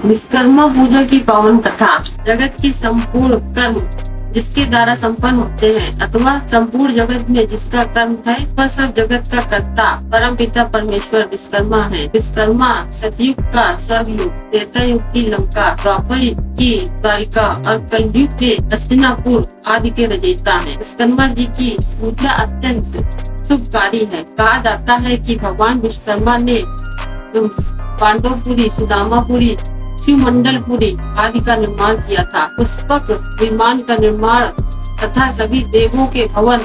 विश्वकर्मा पूजा की पावन कथा। जगत के संपूर्ण कर्म जिसके द्वारा संपन्न होते हैं अथवा संपूर्ण जगत में जिसका कर्म है वह सब जगत का कर्ता परम पिता परमेश्वर विश्वकर्मा है। विश्वकर्मा सतयुग का स्वर्गयुग, त्रेता युग की लंका, द्वापर की द्वारिका और कलयुग के हस्तिनापुर आदि के रचयिता हैं। विश्वकर्मा जी की पूजा अत्यंत शुभकारी है। कहा जाता है कि भगवान विश्वकर्मा ने पांडवपुरी, सुदामापुरी, शिवमंडलपुरी आदि का निर्माण किया था। पुष्पक विमान का निर्माण तथा सभी देवों के भवन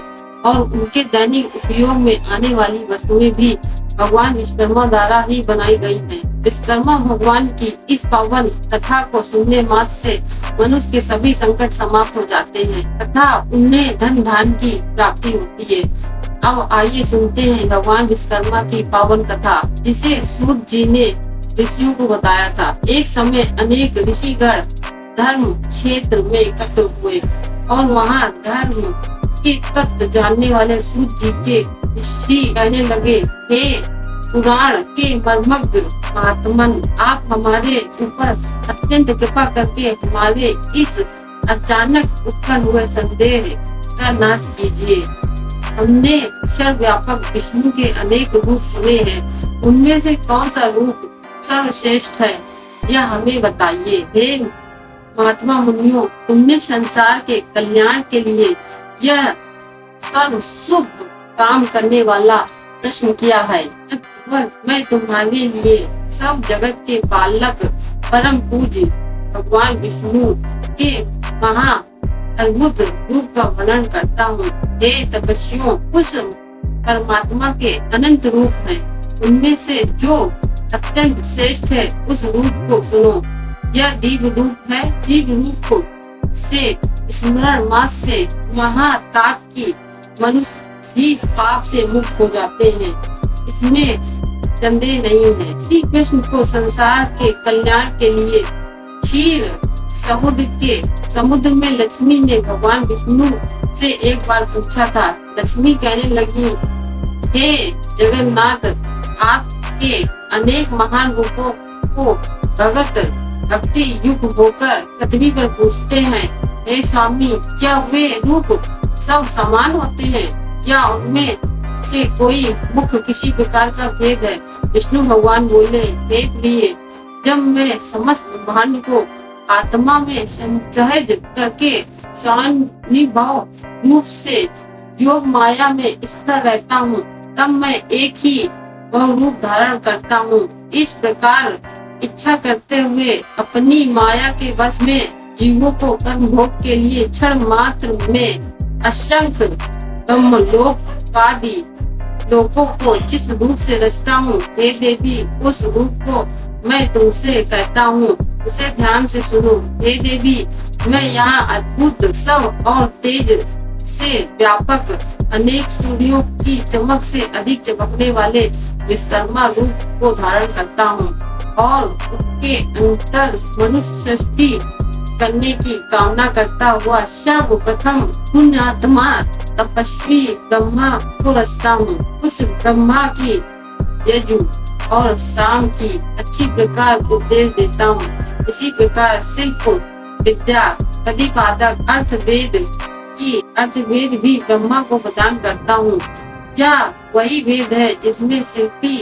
और उनके दैनिक उपयोग में आने वाली वस्तुएं भी भगवान विश्वकर्मा द्वारा ही बनाई गई हैं। विश्वकर्मा भगवान की इस पावन कथा को सुनने मात्र से मनुष्य के सभी संकट समाप्त हो जाते हैं तथा उन्हें धन धान की प्राप्ति होती है। अब आइए सुनते हैं भगवान विश्वकर्मा की पावन कथा, जिसे सूत जी ने ऋषियों को बताया था। एक समय अनेक ऋषिगण धर्म क्षेत्र में एकत्र हुए और वहाँ धर्म के तत्व जानने वाले सूत जी के ऋषि कहने लगे, हे पुराण के मर्मज्ञ महात्मन, आप हमारे ऊपर अत्यंत कृपा करके हमारे इस अचानक उत्पन्न हुए संदेह का नाश कीजिए। हमने सर्वव्यापक विष्णु के अनेक रूप सुने हैं, उनमें से कौन सा रूप सर्वश्रेष्ठ है यह हमें बताइए। हे महात्मा मुनियों, तुमने संसार के कल्याण के लिए यह सर्व शुभ काम करने वाला प्रश्न किया है। मैं तुम्हारे लिए सब जगत के पालक परम पूज्य भगवान विष्णु के महा अद्भुत रूप का वर्णन करता हूँ। हे तपस्वियों, उस परमात्मा के अनंत रूप हैं, उनमें से जो अत्यंत श्रेष्ठ है उस रूप को सुनो। यह दिव्य रूप है। दिव्य रूप को से स्मरण मात्र से महाताप की मनुष्य भी पाप से मुक्त हो जाते हैं, इसमें संदेह नहीं है। श्री कृष्ण को संसार के कल्याण के लिए क्षीर समुद्र में लक्ष्मी ने भगवान विष्णु से एक बार पूछा था। लक्ष्मी कहने लगी, हे जगन्नाथ, आपके अनेक महान रूपों को भक्ति युक्त होकर पृथ्वी पर पूछते हैं। हे स्वामी, क्या वे रूप सब समान होते हैं या उनमें से कोई मुख्य किसी प्रकार का भेद है? विष्णु भगवान बोले, हे प्रिय, जब मैं समस्त ब्रह्मांड को आत्मा में संसहज करके स्वानुभाव रूप से योग माया में स्थिर रहता हूँ, तब मैं एक ही वह रूप धारण करता हूँ। इस प्रकार इच्छा करते हुए अपनी माया के वश में जीवों को कर्म भोग के लिए क्षण मात्र में असंख्य ब्रह्मलोक आदि लोकों को जिस रूप से रचता हूँ, हे देवी, उस रूप को मैं तुमसे कहता हूँ, उसे ध्यान से सुनो। हे देवी, मैं यहाँ अद्भुत सब और तेज से व्यापक अनेक सूर्यों की चमक से अधिक चमकने वाले विश्वकर्मा रूप को धारण करता हूँ और उसके अंतर मनुष्य सृष्टि करने की कामना करता हुआ सर्वप्रथम पुण्यात्मा तपस्वी ब्रह्मा को रचता हूँ। उस ब्रह्मा की यजु और शाम की अच्छी प्रकार उपदेश देता हूँ। इसी प्रकार शिल्प विद्या, प्रतिपादक अर्थवेद भी ब्रह्मा को प्रदान करता हूँ। यह वही वेद है जिसमें शिल्पी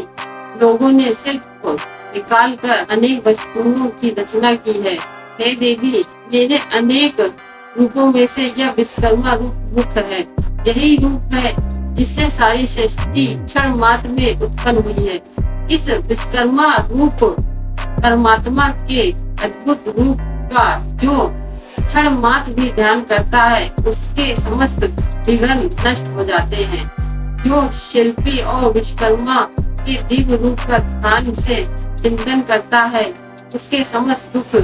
लोगों ने शिल्प को निकाल कर अनेक वस्तुओं की रचना की है। हे देवी, मेरे अनेक रूपों में से यह विश्वकर्मा रूप मुख्य है। यही रूप है जिससे सारी सृष्टि क्षण मात्र में उत्पन्न हुई है। इस विश्वकर्मा रूप परमात्मा के अद्भुत रूप का जो क्षण मात्र भी ध्यान करता है, उसके समस्त विघ्न नष्ट हो जाते हैं। जो शिल्पी और विश्वकर्मा के दिव्य रूप का ध्यान से चिंतन करता है, उसके समस्त दुख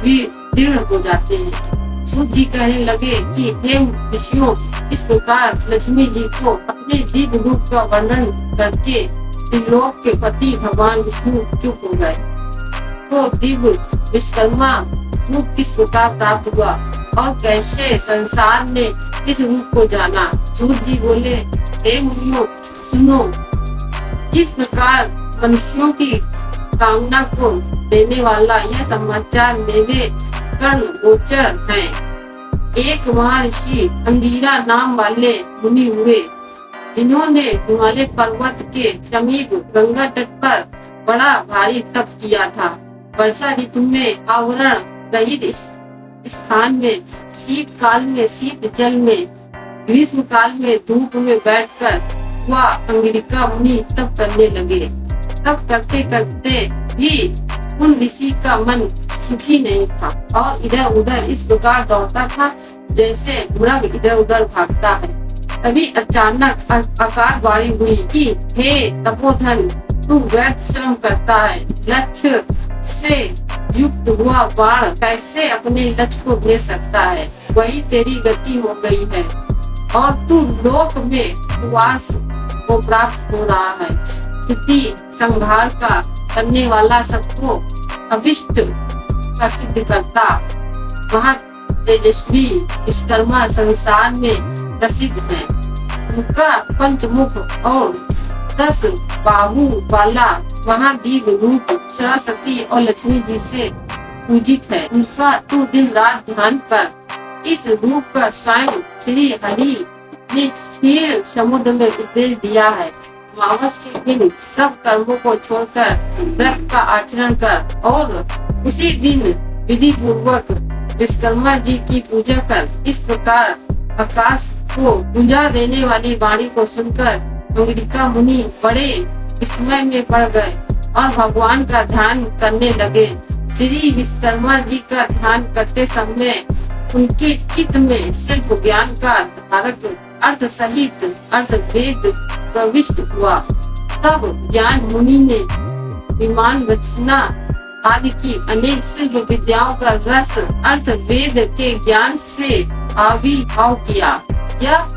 भी दृढ़ हो जाते हैं। सूत जी कहने लगे कि हे ऋषियों, इस प्रकार लक्ष्मी जी को अपने दिव्य रूप का वर्णन करके त्रिलोक के पति भगवान विष्णु चुप हो गए। तो दिव्य विश्वकर्मा रूप किस प्रकार प्राप्त हुआ और कैसे संसार ने इस रूप को जाना? सूत जी बोले, हे मुनियों, सुनो। जिस प्रकार मनुष्यों की कामना को देने वाला यह समाचार मेरे कर्ण गोचर है। एक महर्षि अंगिरा नाम वाले मुनि हुए, जिन्होंने हिमालय पर्वत के समीप गंगा तट पर बड़ा भारी तप किया था। वर्षा ऋतु में आवरण रहित स्थान में, शीतकाल में शीत जल में, ग्रीष्म काल में धूप में बैठकर वह अंगिरिका मुनि तप करने लगे। तप करते करते भी उन ऋषि का मन सुखी नहीं था और इधर उधर इस प्रकार दौड़ता था जैसे मृग इधर उधर भागता है। तभी अचानक आकाशवाणी हुई कि हे तपोधन, तू व्यर्थ श्रम करता है। लक्ष्य से युक्त हुआ बाण कैसे अपने लक्ष्य को भेद सकता है? वही तेरी गति हो गई है और तू लोक में वास को प्राप्त हो रहा है। स्थिति संहार का करने वाला सबको अभिष्ट का सिद्ध करता वह तेजस्वी विश्वकर्मा संसार में प्रसिद्ध है। उनका पंचमुख और 10 बाहु वाला महादीव रूप सरस्वती और लक्ष्मी जी से पूजित है। उनका तू दिन रात ध्यान कर। इस रूप का स्वयं श्री हरि ने क्षीर समुद्र में उपदेश दिया है। अमावस के दिन सब कर्मों को छोड़कर व्रत का आचरण कर और उसी दिन विधि पूर्वक विश्वकर्मा जी की पूजा कर। इस प्रकार आकाश को गुंजा देने वाली वाणी को सुनकर अंगिरिका मुनि बड़े विस्मय में पड़ गए और भगवान का ध्यान करने लगे। श्री विश्वकर्मा जी का ध्यान करते समय उनके चित्त में शिल्प ज्ञान का धारक अर्थ सहित अर्थ वेद प्रविष्ट हुआ। तब ज्ञान मुनि ने विमान रचना आदि की अनेक शिल्प विद्याओं का रस अर्थ वेद के ज्ञान से आविर्भाव किया। यह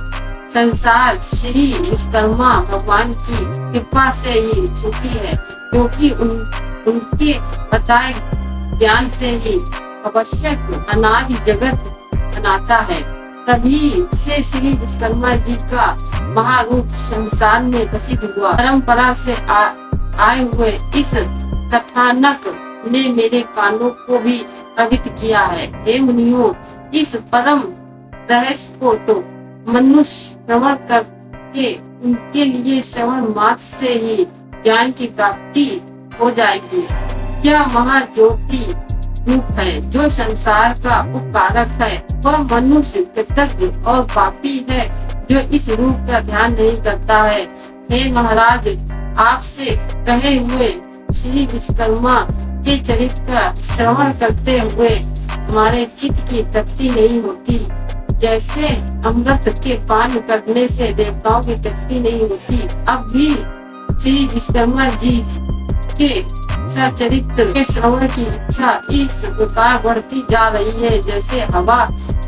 संसार श्री विश्वकर्मा भगवान की कृपा से ही सुखी है, क्योंकि उनके बताए ज्ञान से ही आवश्यक अनादि जगत बनाता है। तभी से श्री विश्वकर्मा जी का महारूप संसार में प्रसिद्ध हुआ। परंपरा से आए हुए इस कथानक ने मेरे कानों को भी प्रभावित किया है। हे मुनियों, इस परम रहस्य को तो मनुष्य श्रवण करके उनके लिए श्रवण मात्र से ही ज्ञान की प्राप्ति हो जाएगी। यह महाज्योति रूप है जो संसार का उपकारक है। वह मनुष्य कृतज्ञ और पापी है जो इस रूप का ध्यान नहीं करता है। हे महाराज, आपसे कहे हुए श्री विश्वकर्मा के चरित्र का श्रवण करते हुए हमारे चित्त की तृप्ति नहीं होती। जैसे अमृत के पान करने से देवताओं की तृप्ति नहीं होती, अब भी श्री विश्वकर्मा जी के सचरित्र के श्रवण की इच्छा इस प्रकार बढ़ती जा रही है जैसे हवा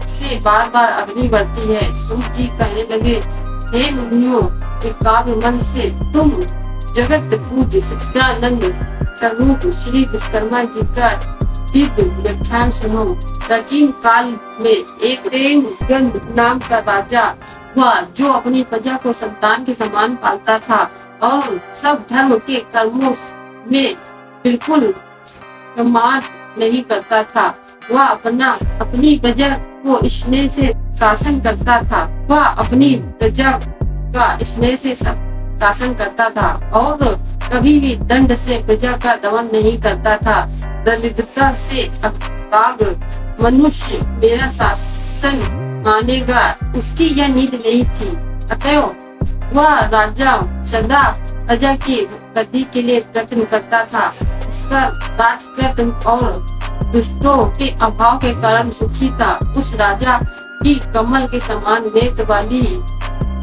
से बार बार अग्नि बढ़ती है। सूर्य जी कहने लगे, हे मुनियों, एकाग्र मन से तुम जगत पूज्य सच्चिदानंद स्वरूप श्री विश्वकर्मा जी का दिव्य व्याख्यान सुनो। प्राचीन काल में एक प्रेमगंध नाम का राजा हुआ जो अपनी प्रजा को संतान के समान पालता था और सब धर्म के कर्मों में बिल्कुल प्रमाद नहीं करता था। वह अपनी प्रजा को स्नेह से शासन करता था। वह अपनी प्रजा का स्नेह से शासन करता था और कभी भी दंड से प्रजा का दमन नहीं करता था। दरिद्रता से अकाग मनुष्य मेरा शासन मानेगा, उसकी यह नीति नहीं थी। अतएव वह राजा सदा प्रजा की वृद्धि के लिए प्रयत्न करता था। उसका राजकृत और दुष्टों के अभाव के कारण सुखी था। उस राजा की कमल के समान नेत्र वाली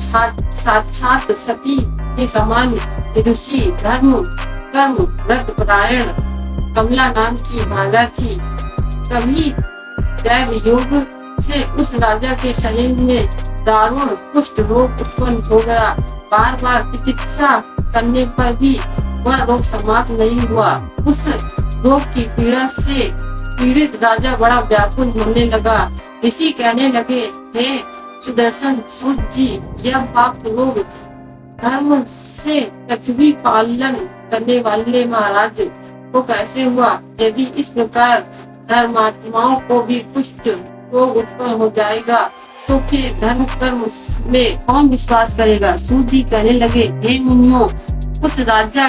साक्षात सती के समान विदुषी धर्म कर्म व्रत परायण कमला नाम की भाला थी। कभी दैव योग से उस राजा के शरीर में दारुण कुष्ठ रोग उत्पन्न हो गया। बार बार चिकित्सा करने पर भी वह रोग समाप्त नहीं हुआ। उस रोग की पीड़ा से पीड़ित राजा बड़ा व्याकुल होने लगा। ऋषि कहने लगे, हे सुदर्शन सूत जी, यह पाप रोग धर्म से पृथ्वी पालन करने वाले महाराज वो कैसे हुआ? यदि इस प्रकार धर्मात्माओं को भी कुष्ठ रोग उत्पन्न हो जाएगा तो फिर धर्म कर्म में कौन विश्वास करेगा? सूत जी कहने लगे, हे मुनियों, उस राजा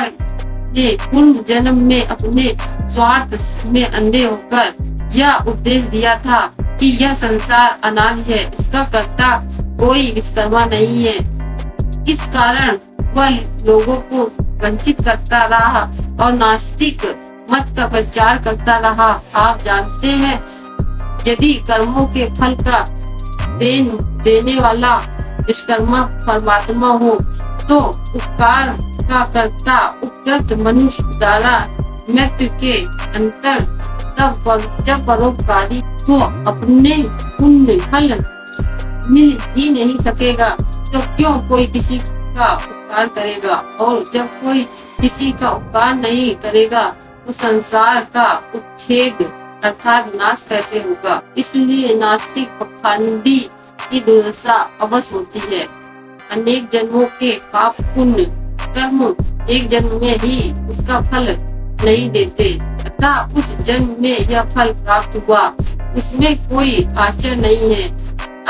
ने पूर्व जन्म में अपने स्वार्थ में अंधे होकर यह उपदेश दिया था कि यह संसार अनादि है, इसका कर्ता कोई विश्वकर्मा नहीं है। इस कारण वह लोगों को वंचित करता रहा और नास्तिक मत का प्रचार करता रहा। आप जानते हैं, यदि कर्मों के फल का देने वाला विश्वकर्मा परमात्मा हो तो उपकार का कर्ता उपकृत मनुष्य द्वारा मृत्यु के अंतर जब परोपकारी को अपने पुण्य फल मिल ही नहीं सकेगा तो क्यों कोई किसी का उपकार करेगा? और जब कोई किसी का उपकार नहीं करेगा तो संसार का उच्छेद अर्थात नाश कैसे होगा? इसलिए नास्तिक पखंडी की दुर्दशा अवश्य होती है। अनेक जन्मों के पाप पुण्य कर्म एक जन्म में ही उसका फल नहीं देते तथा उस जन्म में यह फल प्राप्त हुआ, उसमें कोई आश्चर्य नहीं है।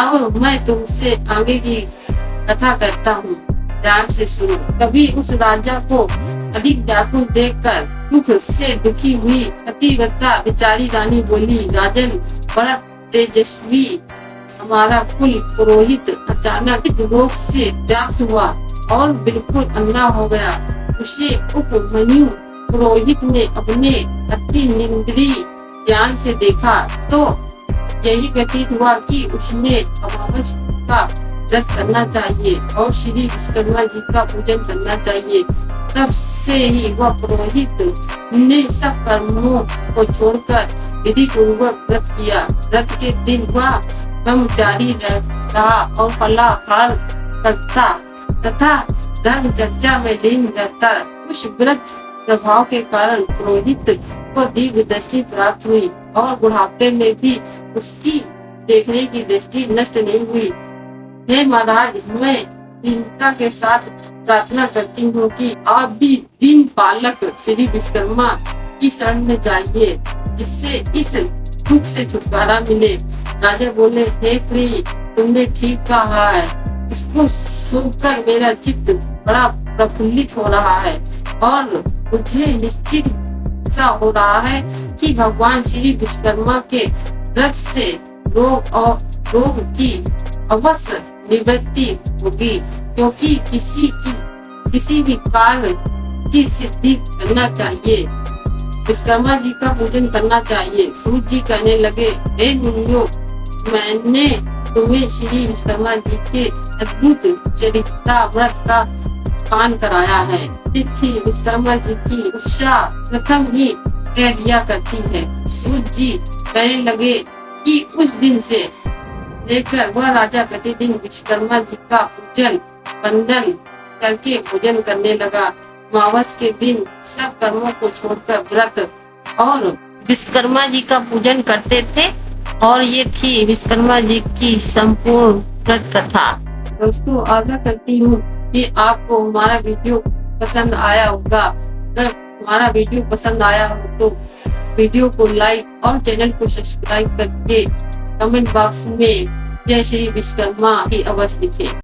अब मैं तुमसे आगे की कथा कहता हूँ, ध्यान से सुनो। कभी उस राजा को अधिक व्याकुल देखकर दुख से दुखी हुई पतिव्रता बेचारी रानी बोली, राजन, बड़ा तेजस्वी हमारा कुल पुरोहित अचानक इस रोग से व्याप्त हुआ और बिल्कुल अंधा हो गया। उसे उपमन्यु पुरोहित ने अपने अति निंद्रिय ज्ञान से देखा तो यही व्यतीत हुआ कि उसने अमावस का व्रत करना चाहिए और श्री विश्वकर्मा जी का पूजन करना चाहिए। तब से ही वह पुरोहित ने सब कर्मों को छोड़कर विधि पूर्वक व्रत किया। व्रत के दिन वह ब्रह्मचारी रहा और फलाहार करता तथा धर्म चर्चा में लीन रहता। उस व्रत प्रभाव के कारण पुरोहित को दिव्य दृष्टि प्राप्त हुई और बुढ़ापे में भी उसकी देखने की दृष्टि नष्ट नहीं हुई। हे महाराज, मैं दीनता के साथ प्रार्थना करती हूँ कि आप भी दीन पालक श्री विश्वकर्मा की शरण में जाइए, जिससे इस दुख से छुटकारा मिले। राजा बोले, हे प्रिय, तुमने ठीक कहा है। इसको सुनकर मेरा चित्त बड़ा प्रफुल्लित हो रहा है और मुझे निश्चित सा हो रहा है कि भगवान श्री विश्वकर्मा के व्रत से रोग की अवश्य निवृत्ति होगी, क्योंकि किसी भी कार्य की सिद्धि करना चाहिए, विश्वकर्मा जी का पूजन करना चाहिए। सूत जी कहने लगे, हे मुनियों, मैंने तुम्हें श्री विश्वकर्मा जी के अद्भुत चरिता व्रत का पान कराया है। तिथि विश्वकर्मा जी की उत्साह प्रथम ही कह दिया करती है। सूत जी कहने लगे कि उस दिन से लेकर वह राजा प्रतिदिन विश्वकर्मा जी का पूजन वंदन करके भोजन करने लगा। अमावस के दिन सब कर्मों को छोड़कर व्रत और विश्वकर्मा जी का पूजन करते थे। और ये थी विश्वकर्मा जी की संपूर्ण व्रत कथा। दोस्तों, आशा करती हूँ कि आपको हमारा वीडियो पसंद आया होगा। अगर हमारा वीडियो पसंद आया हो तो वीडियो को लाइक और चैनल को सब्सक्राइब करके कमेंट बॉक्स में जय श्री विश्वकर्मा की अवश्य लिखें।